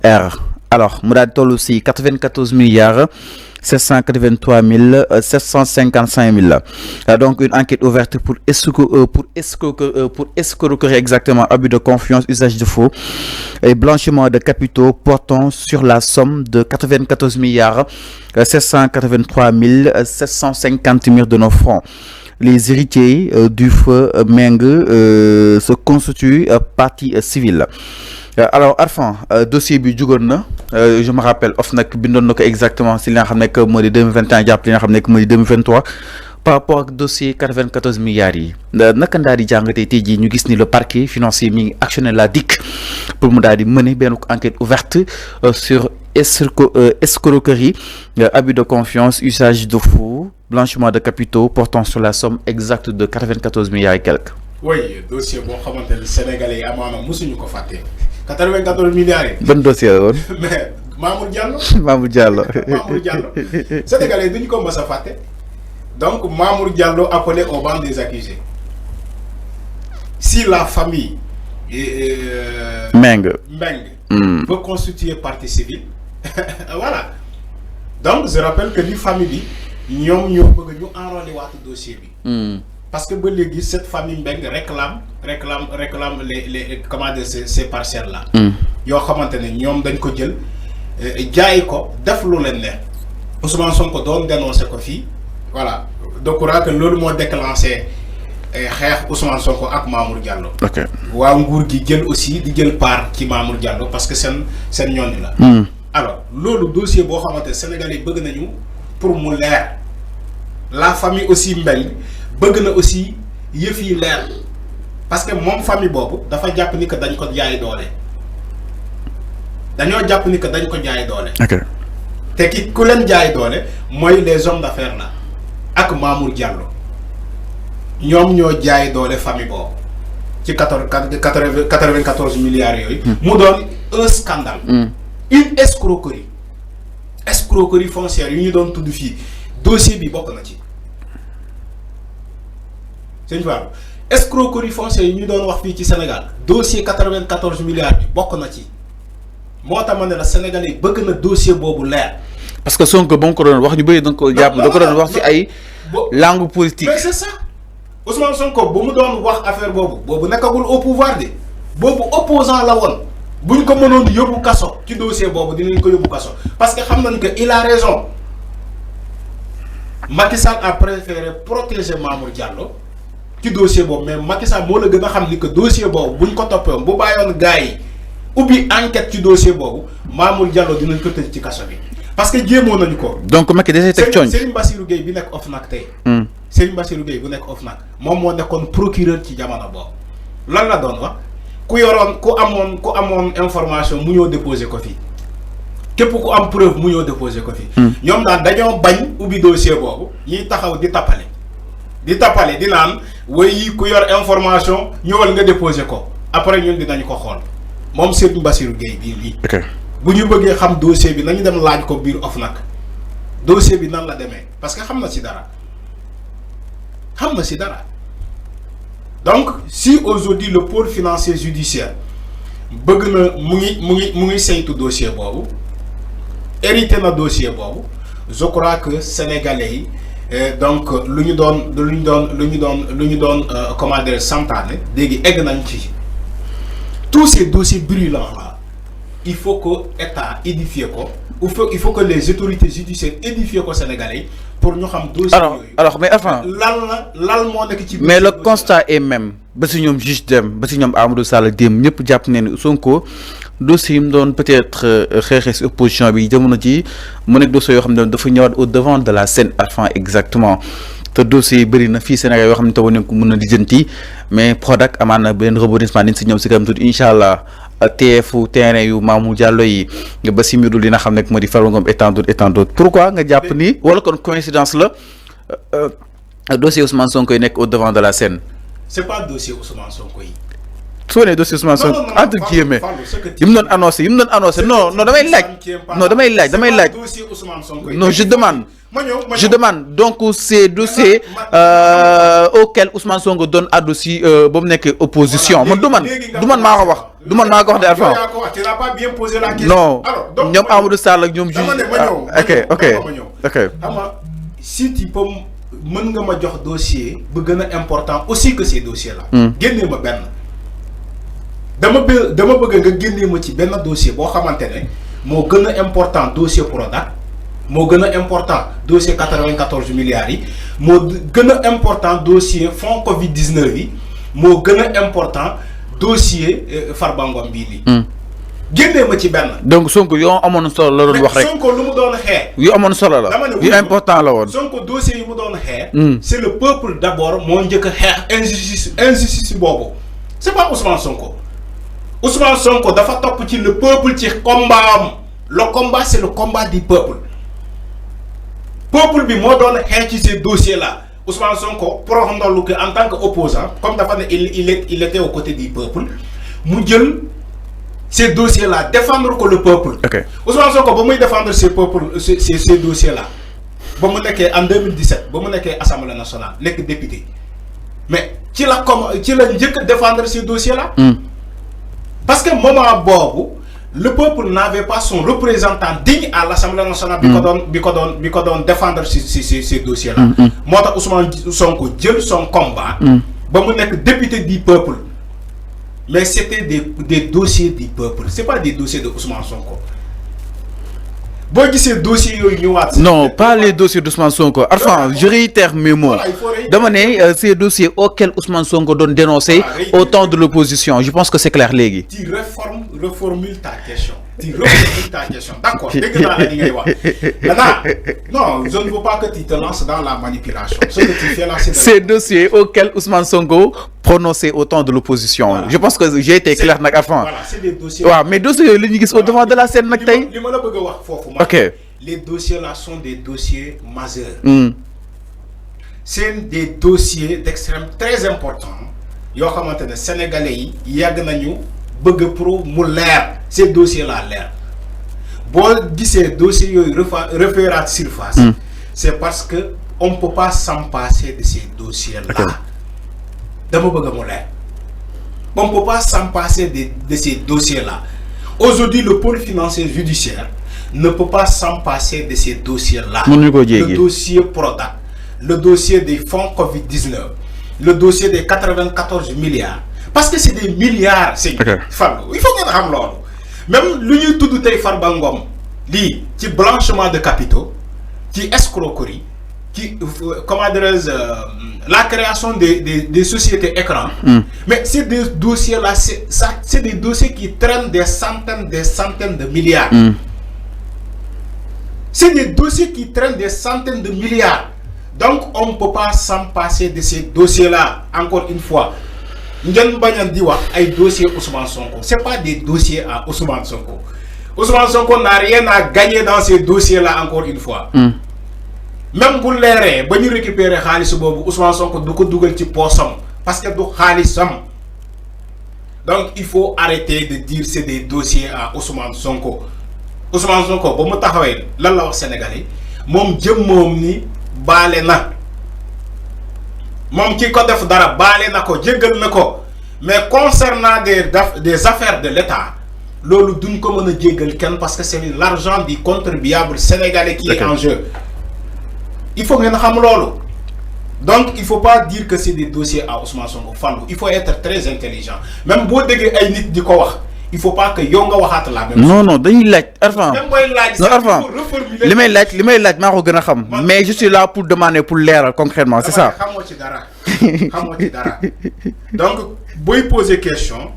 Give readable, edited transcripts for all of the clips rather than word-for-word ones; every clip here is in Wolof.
R. Alors, mu daal di toll si 94 milliards 783 755 000. Donc une enquête ouverte pour escroquerie exactement, abus de confiance, usage de faux et blanchiment de capitaux portant sur la somme de 94 milliards 783 750 000 de nos francs. Les héritiers du feu Meng se constituent partie civile. Alors Arfan, dossier bi jugoon na je me rappelle OFNAC bindoon na ko exactement si li nga xam ne que moo di 2021 jàpp li nga xam ne que moo di 2023 par rapport ak dossier 94 milliards yi naka ndaa di jàngatee tey jii ñu gis ni le parquet financier mi ngi actionné la DIC pour mu daal di mener benn enquête ouverte sur escroquerie, abus de confiance, usage de faux, blanchiment de capitaux portant sur la somme exacte de 94 milliards et quelques. Oui, dossier boo xamante ne Sénégalais yi amaana mosuñu ko fàtte 94 milliards yi. Ban dossier la woon. Mais Mamour Diallo. Mamour Diallo. Mamour Diallo. Sénégalais yi duñu ko mës a fàtte. Donc Mamour Diallo appelé au banc des accusés. Si la famille Meng veut constituer partie civile, voilà. Donc je rappelle que li famille bi ñoom ñoo bëgg ñu enrôler waatu dossier bi. Parce que ba léegi cette famille Mbengue réclame les comment dire ces parcelles là. yoo xamante ne ñoom dañ ko jël jaay ko def lu leen ne Ousmane Sonko doon dénoncé ko fii voilà donc que loolu moo déclenché xeex Ousmane Sonko ak Mamour Diallo. ok waa nguur gi jël aussi di jël part ci Mamour Diallo parce que seen ñoon la. Alors loolu dossier boo xamante Sénégalais bëgg nañu pour mu leer la famille aussi Mbengue bëgg na aussi yëf yi leer parce que moom famille boobu dafa jàpp ni que dañ ko jaay doole dañoo jàpp ni que dañ ko jaay doole. ok te ki ku leen jaay doole mooy les hommes d'affaires là ak Mamour Diallo ñoom ñoo jaay doole famille boobu ci 94 milliards yooyu. mu doon un scandale. Une escroquerie foncière yu ñu doon tudd fii dossier bi bokk na ci. sëñ Fall escroquerie foncière yi ñu doon wax fii ci Sénégal dossier 94 milliards bi bokk na ci moo tax ma ne la Sénégalais bëgg na dossier boobu leer. parce que Sonko ba mu ko doon wax ñu bëri da nga ko jàpp da ko doon wax ci ay langue politique. mais c'est ça Ousmane Sonko bu mu doon wax affaire boobu nekkagul au pouvoir de boobu opposant la woon buñ ko mënoon yóbbu kaso ci dossier boobu dinañ ko yóbbu kaso parce que xam nañ que il a raison Macky Sall a préféré protéger Mamour Diallo. ci dossier boobu mais Macky Sall moo la gën a xam ni que dossier boobu buñ ko toppewoon bu bàyyoon gars yi ubbi enquête ci dossier boobu Mamour Diallo dinañ ko tëj ci kaso bi parce que jéemoon nañu ko. donc Macky dafay teg cooñ. Serigne Bassirou Gueye bi nekk OFNAC tey. Serigne Bassirou Gueye bu nekk OFNAC moom moo nekkoon procureur ci jamono boobu lan la doon wax ku amoon information mu ñëw déposer ko fii képp ku am preuve mu ñëw déposer ko fii. ñoom daal dañoo bañ ubbi dossier boobu ñiy taxaw di tappale di naan. way ku yor information ñëwal nga déposer ko après ñun dinañ ko xool moom Serigne Bassirou Gueye bii lii. bu ñu bëggee xam dossier bi nañu dem laaj ko biir OFNAC dossier bi nan la demee parce que xam na ci dara donc si aujourd'hui le pôle financier judiciaire bëgg na mu ngi saytu dossier boobu hérité na dossier boobu je crois que sénégalais yi. Donc lu ñu doon comment dire santaane léegi egg nañ ci tous ces dossiers brûlants là il faut que état édifier ko il faut que les autorités judiciaires édifier ko Sénégalais pour ñu xam dossier yooyu. alors mais enfin lan moo nekk ci. mais le constat est même ba si ñoom juge dem ba si ñoom Amadou Sall dem ñëpp jàpp ne ni Sonko dossier yi mu doon peut-être xeexee si opposition bi jamono ji mu nekk dossier yoo xam ne dafa ñëwaat au devant de la scène Arfan exactement te dossier yi bëri na fii Sénégal yoo xam ne tawoon nañ ko mën a lijjanti mais Prodac amaan na benn rebondissement nañ si ñëw si kanam tuuti incha allah TFU terrain yu Mamour Diallo yi nga ba si mbiru li nga xam ne moo di Farba Ngom et tant d'autres pourquoi nga jàpp ni wala kon coïncidence la dossier Ousmane Sonko yi nekk au devant de la scène. c'est pas dossier Ousmane Sonko yi. soo nee dossier Ousmane Sonko entre guillemets yi mu doon annoncé non damay laaj non je demande Je demande donc ces dossiers auxquels Ousmane Sonko donne à dossier opposition. Je demande tu n'as pas bien posé la question. Non. Ok. Si tu peux me dossier important aussi que ces dossiers-là. Dama bëgg nga génnee ma ci benn dossier boo xamante ne moo gën a important dossier Prodac moo gën a important dossier 94 milliards yi moo gën a important dossier fonds Covid 19 yi moo gën a important dossier Farba Ngom bii nii. génnee ma ci benn. donc Sonko yoo amoon solo la doon wax rek Sonko lu mu doon xeex. yu amoon solo la yu important la woon. Sonko dossier yu mu doon xeex. c'est le peuple d'abord moo njëkk a xeex injustice boobu c'est pas Ousmane Sonko. Ousmane Sonko dafa top ci le peuple ci combat. Le combat c'est le combat du peuple. Peuple bi mo doon xeex ci ces dossiers là. Ousmane Sonko proxandalu que en tant qu'opposant comme dafa ne il était aux côtés du peuple mu jël ces dossiers là défendre que le peuple. Okay. Ousmane Sonko ba muy défendre ces dossiers là ba mu nekkee en 2017 ba mu nekkee Assemblée nationale nekk député mais ci la njëkk défendre ces dossiers là. Parce que moment bobu le peuple n'avait pas son représentant digne à l'Assemblée nationale bi ko doon défendre ces dossiers là. Moo tax Ousmane Sonko jël son combat ba mu nekk député du peuple mais c'était des dossiers du peuple, c'est pas des dossiers de Ousmane Sonko. Ces dossiers non, pas les dossiers d'Ousmane Sonko. Enfin, je réitère mes mots. Demander ces dossiers auxquels Ousmane Sonko donne dénoncer au temps de l'opposition. Je pense que c'est clair, Légui. Tu reformules ta question. D'accord. Non, je ne veux pas que tu te lances dans la manipulation. Ce que tu fais là, c'est ces dossiers auxquels Ousmane Sonko prononçait au temps de l'opposition. Voilà. Je pense que j'ai été clair. Voilà, c'est des dossiers. Ouais, mais dossiers, au devant de la scène. Okay. Les dossiers là sont des dossiers majeurs. C'est des dossiers d'extrême très importants. Yo xamantene sénégalais yi yag nañu bëgg pour mu leer ces dossiers là leer. Bo gisé dossiers yoy référat surface, c'est parce que on peut pas s'en passer de ces dossiers là. Dama bëgg mu leer. On peut pas s'en passer de ces dossiers là. Aujourd'hui le pôle financier judiciaire ne peut pas s'en passer de ces dossiers-là. Le dossier Prodac, le dossier des fonds Covid-19, le dossier des 94 milliards. Parce que c'est des milliards, c'est il faut que nous sachions. Même l'Union tout Farba Ngom, qui blanchiment de capitaux, qui escroquerie, qui la création des sociétés écrans. Mais ces dossiers-là, c'est des dossiers qui traînent des centaines de milliards. C'est des dossiers qui traînent des centaines de milliards. Donc, on ne peut pas s'en passer de ces dossiers-là. Encore une fois, ce n'est pas des dossiers à Ousmane Sonko. Ousmane Sonko n'a rien à gagner dans ces dossiers-là, encore une fois. Même pour les quand nous récupérons Khalis Bobo, Ousmane Sonko doit dougal ci possam parce que du Khalisam. Donc, il faut arrêter de dire que c'est des dossiers à Ousmane Sonko. Ousmane Sonko ba mu taxawé lan la wax sénégalais mom jëm mom ni balé na mom ki ko def dara balé nako djéggal nako mais concernant des affaires de l'État lolu duñ ko mëna djéggal kenn parce que c'est l'argent du contribuable sénégalais qui est en jeu. Il faut ngeen xam lolu. Donc il faut pas dire que c'est des dossiers à Ousmane Sonko. Il faut être très intelligent. Même bo déggé ay nit diko wax il faut pas que Yonga waxat la même. Non, dañuy laaj Arfan. Non Arfan. Limay laaj mako gëna xam. Mais je suis là pour demander pour l'air concrètement, c'est ça. Xamoo ci dara. Donc boy poser question,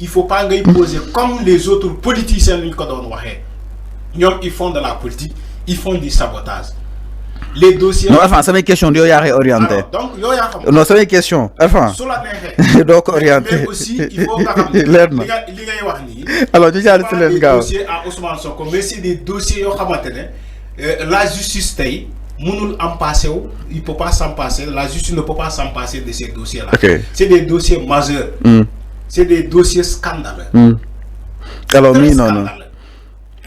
il faut pas ngay poser comme les autres politiciens ñu ko doon waxé. Ñom ils font de la politique, ils font du sabotage. Les dossiers. Non, enfin, c'est mes questions, yo ya orienté. Donc, yo ya xam. Non, c'est mes questions. Enfin. Sur la nexé. Donc orienté. Mais aussi, il faut nga xam li ngay wax ni. Alors, ñu jall ci len gaaw. Dossiers à Ousmane Sonko, mais c'est des dossiers yo xamantene la justice tay mënul en passer wu, il peut pas s'en passer, la justice ne peut pas s'en passer de ces dossiers là. Okay. C'est des dossiers majeurs. C'est des dossiers scandaleux. Alors, non.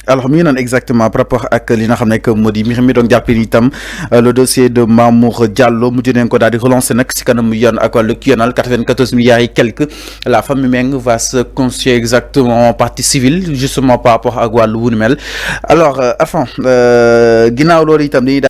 alors mi ngi exactement par rapport ak li nga xam ne que moo di mbir mi doon jàppee itam le dossier de Mamour Diallo mujj nañ ko daal di relancer nag si kanam yoon ak wàllu yoonal 94 milliards et quelques la famille Meng va se constituer exactement en partie civile justement par rapport ak wàllu wu ni mel alors enfin ginnaaw loolu itam dañuy